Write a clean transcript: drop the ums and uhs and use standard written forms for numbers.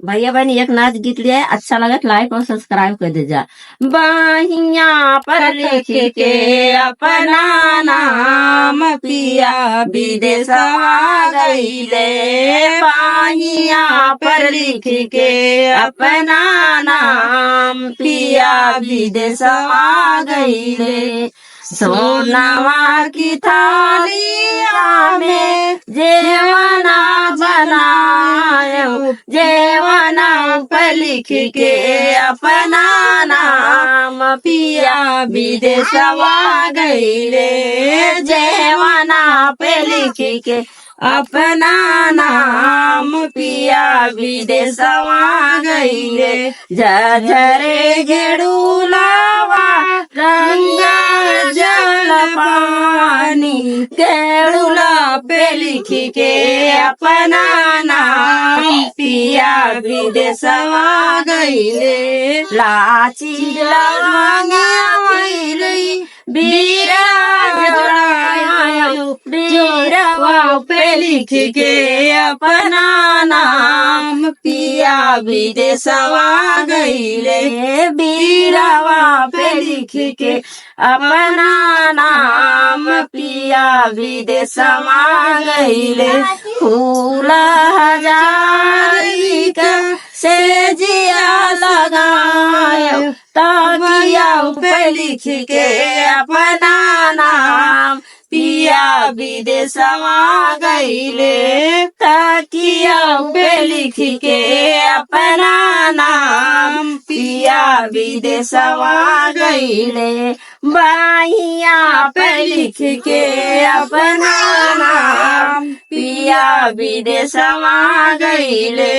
भैया बहन एक नाच गीत लिया है, अच्छा लगा तो लाइक और सब्सक्राइब कर दीजिए। बहिया पर लिख के अपना नाम पिया विदेशवा गईले, बहिया पर लिख के अपना नाम पिया विदेशवा गईले। सोनावा की थालिया में जेवना बनायो, जेवना पर लिख के अपना नाम पिया विदेशवा गईले, जेवना पे लिख के अपना नाम पिया विदेशवा गईले। झरे गेड़ूलावा गंगा जल पानी, गेड़ूला पे लिख के अपना नाम पिया विदेशवा गईले। लाची लवंगा बीरा जोड़ायो, बीरवा पे लिख के अपना नाम पिया विदेशवा गईले, बीरवा पे लिख के अपना नाम पिया विदेशवा गईले। फूल हजारी का से जिया लगायो, तकिया पे लिख के अपना नाम पिया विदेशवा गईले, तकिया पे लिख के अपना नाम पिया विदेशवा गईले। बहिया पे लिख के अपना नाम पिया विदेशवा गईले।